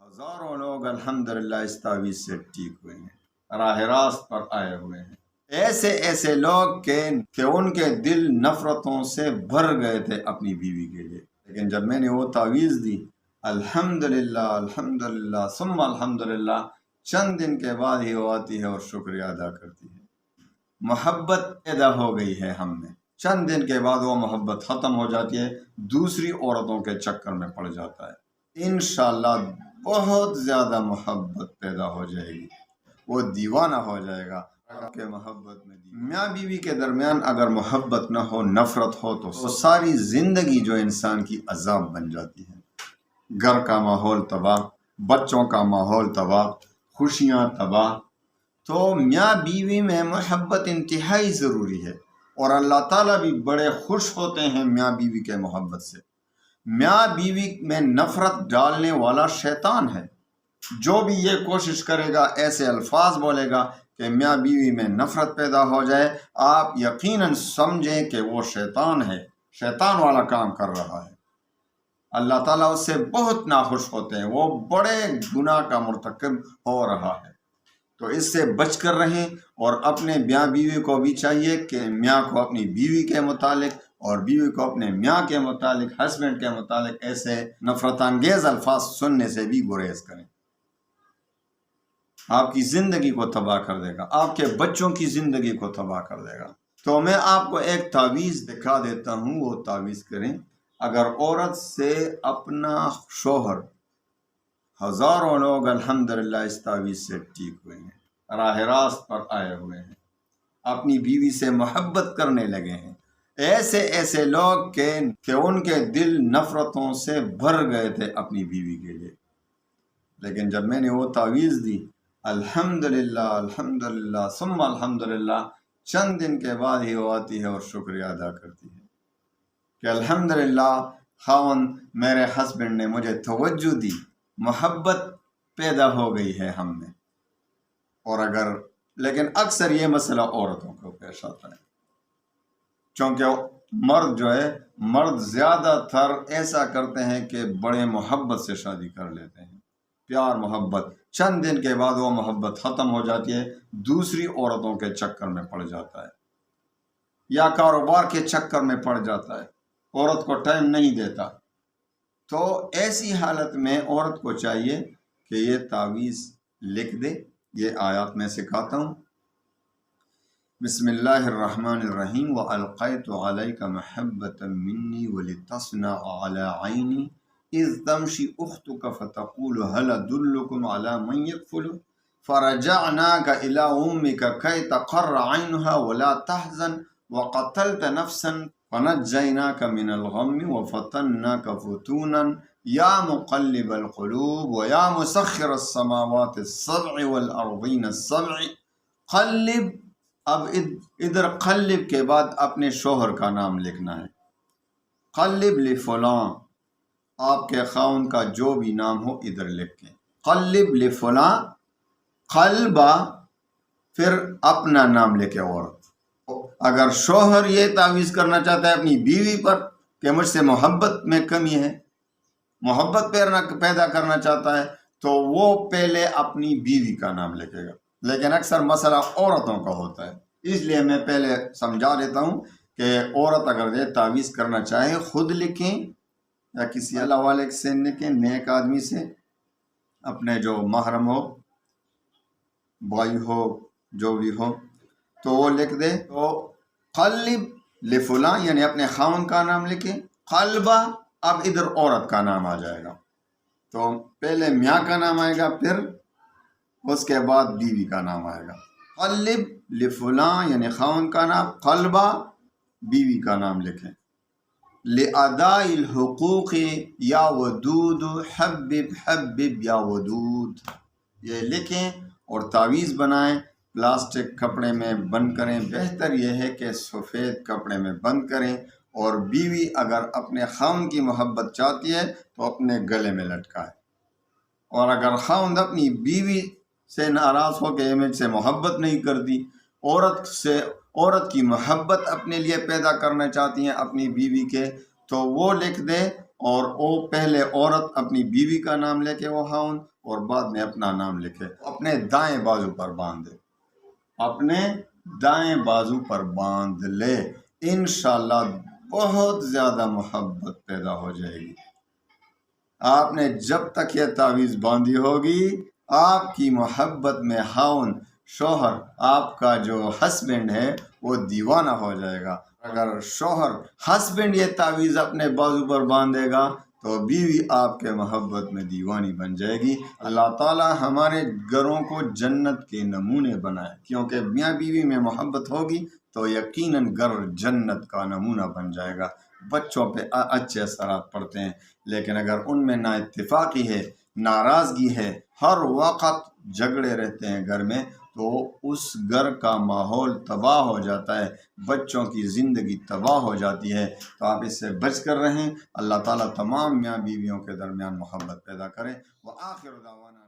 ہزاروں لوگ الحمدللہ اس تعویذ سے ٹھیک ہوئے ہیں، راہ راست پر آئے ہوئے ہیں۔ ایسے ایسے لوگ کہ ان کے دل نفرتوں سے بھر گئے تھے اپنی بیوی کے لیے، لیکن جب میں نے وہ تعویذ دی، الحمدللہ الحمدللہ ثم الحمدللہ، چند دن کے بعد ہی وہ آتی ہے اور شکریہ ادا کرتی ہے۔ محبت پیدا ہو گئی ہے ہم میں، چند دن کے بعد وہ محبت ختم ہو جاتی ہے، دوسری عورتوں کے چکر میں پڑ جاتا ہے۔ انشاءاللہ بہت زیادہ محبت پیدا ہو جائے گی، وہ دیوانہ ہو جائے گا کہ محبت میں میاں بیوی کے درمیان اگر محبت نہ ہو، نفرت ہو، تو ساری زندگی جو انسان کی عذاب بن جاتی ہے۔ گھر کا ماحول تباہ، بچوں کا ماحول تباہ، خوشیاں تباہ۔ تو میاں بیوی میں محبت انتہائی ضروری ہے، اور اللہ تعالیٰ بھی بڑے خوش ہوتے ہیں میاں بیوی کے محبت سے۔ میاں بیوی میں نفرت ڈالنے والا شیطان ہے، جو بھی یہ کوشش کرے گا، ایسے الفاظ بولے گا کہ میاں بیوی میں نفرت پیدا ہو جائے، آپ یقیناً سمجھیں کہ وہ شیطان ہے، شیطان والا کام کر رہا ہے۔ اللہ تعالیٰ اس سے بہت ناخوش ہوتے ہیں، وہ بڑے گناہ کا مرتکب ہو رہا ہے۔ تو اس سے بچ کر رہیں، اور اپنے میاں بیوی کو بھی چاہیے کہ میاں کو اپنی بیوی کے متعلق اور بیوی کو اپنے میاں کے متعلق، ہسبینڈ کے متعلق ایسے نفرت انگیز الفاظ سننے سے بھی گریز کریں۔ آپ کی زندگی کو تباہ کر دے گا، آپ کے بچوں کی زندگی کو تباہ کر دے گا۔ تو میں آپ کو ایک تعویذ دکھا دیتا ہوں، وہ تعویذ کریں۔ اگر عورت سے اپنا شوہر، ہزاروں لوگ الحمدللہ اس تعویذ سے ٹھیک ہوئے ہیں، راہ راست پر آئے ہوئے ہیں، اپنی بیوی سے محبت کرنے لگے ہیں۔ ایسے ایسے لوگ کہ ان کے دل نفرتوں سے بھر گئے تھے اپنی بیوی کے لیے، لیکن جب میں نے وہ تعویذ دی، الحمدللہ الحمدللہ ثم الحمدللہ، چند دن کے بعد ہی وہ آتی ہے اور شکریہ ادا کرتی ہے کہ الحمدللہ خاوند، میرے ہسبینڈ نے مجھے توجہ دی، محبت پیدا ہو گئی ہے ہم میں۔ لیکن اکثر یہ مسئلہ عورتوں کو پیش آتا ہے، چونکہ مرد زیادہ تر ایسا کرتے ہیں کہ بڑے محبت سے شادی کر لیتے ہیں، پیار محبت، چند دن کے بعد وہ محبت ختم ہو جاتی ہے، دوسری عورتوں کے چکر میں پڑ جاتا ہے، یا کاروبار کے چکر میں پڑ جاتا ہے، عورت کو ٹائم نہیں دیتا۔ تو ایسی حالت میں عورت کو چاہیے کہ یہ تعویذ لکھ دے۔ یہ آیات میں سکھاتا ہوں۔ بسم اللہ الرحمن الرحیم، وَأَلْقَيْتُ عَلَيْكَ مَحَبَّةً مِّنِّي وَلِتَصْنَعَ عَلَىٰ عَيْنِي إِذْ تَمْشِي أُخْتُكَ فَتَقُولُ هَلْ أَدُلُّكُمْ عَلَىٰ مَن يَكْفُلُهُ فَرَجَعْنَاكَ إِلَىٰ أُمِّكَ كَيْ تَقَرَّ عَيْنُهَا وَلَا تَحْزَنَ وَقَتَلْتَ نَفْسًا فَنَجَّيْنَاكَ مِنَ الْغَمِّ وَفَتَنَّاكَ فُتُونًا يَا مُقَلِّبَ الْقُلُوبِ وَيَا مُسَخِّرَ السَّمَاوَاتِ السَّبْعِ وَالْأَرْضِينَ السَّبْعِ قَلِّبْ۔ اب ادھر قلب کے بعد اپنے شوہر کا نام لکھنا ہے۔ قلب لفلاں، آپ کے خاوند کا جو بھی نام ہو ادھر لکھیں۔ قلب لفلاں، قلبہ، پھر اپنا نام لکھے عورت۔ اگر شوہر یہ تعویذ کرنا چاہتا ہے اپنی بیوی پر کہ مجھ سے محبت میں کمی ہے، محبت پیدا کرنا چاہتا ہے، تو وہ پہلے اپنی بیوی کا نام لکھے گا، لیکن اکثر مسئلہ عورتوں کا ہوتا ہے۔ اس لیے میں پہلے سمجھا دیتا ہوں کہ عورت اگر یہ تعویذ کرنا چاہے، خود لکھیں یا کسی اللہ والے سے لکھیں، نیک آدمی سے، اپنے جو محرم ہو، بھائی ہو، جو بھی ہو، تو وہ لکھ دے۔ تو قلب لفلاں یعنی اپنے خاوند کا نام لکھیں۔ قلبہ، اب ادھر عورت کا نام آ جائے گا، تو پہلے میاں کا نام آئے گا، پھر اس کے بعد بیوی کا نام آئے گا۔ قلب لفلاں یعنی خاوند کا نام، قلبہ بیوی کا نام لکھیں۔ لِأَدَاءِ الْحُقُوقِ یا ودود، حبب حبب یا ودود، یہ لکھیں اور تعویذ بنائیں۔ پلاسٹک کپڑے میں بند کریں، بہتر یہ ہے کہ سفید کپڑے میں بند کریں، اور بیوی اگر اپنے خاوند کی محبت چاہتی ہے تو اپنے گلے میں لٹکائے، اور اگر خاوند اپنی بیوی سے ناراض ہو کہ یہ مجھ سے محبت نہیں کرتی، عورت کی محبت اپنے لیے پیدا کرنا چاہتی ہیں اپنی بیوی کے، تو وہ لکھ دے، اور وہ پہلے عورت اپنی بیوی کا نام لے کے وہ خاوند، اور بعد میں اپنا نام لکھے، اپنے دائیں بازو پر باندھے، اپنے دائیں بازو پر باندھ لے، انشاءاللہ بہت زیادہ محبت پیدا ہو جائے گی۔ آپ نے جب تک یہ تعویذ باندھی ہوگی، آپ کی محبت میں خاوند شوہر، آپ کا جو ہسبینڈ ہے وہ دیوانہ ہو جائے گا۔ اگر شوہر ہسبینڈ یہ تعویذ اپنے بازو پر باندھے گا تو بیوی آپ کے محبت میں دیوانی بن جائے گی۔ اللہ تعالی ہمارے گھروں کو جنت کے نمونے بنائے، کیونکہ میاں بیوی میں محبت ہوگی تو یقیناً گھر جنت کا نمونہ بن جائے گا۔ بچوں پہ اچھے اثرات پڑتے ہیں، لیکن اگر ان میں نا اتفاقی ہے، ناراضگی ہے، ہر وقت جھگڑے رہتے ہیں گھر میں، تو اس گھر کا ماحول تباہ ہو جاتا ہے، بچوں کی زندگی تباہ ہو جاتی ہے۔ تو آپ اس سے بچ کر رہیں۔ اللہ تعالیٰ تمام میاں بیویوں کے درمیان محبت پیدا کریں۔ وآخر دعوانا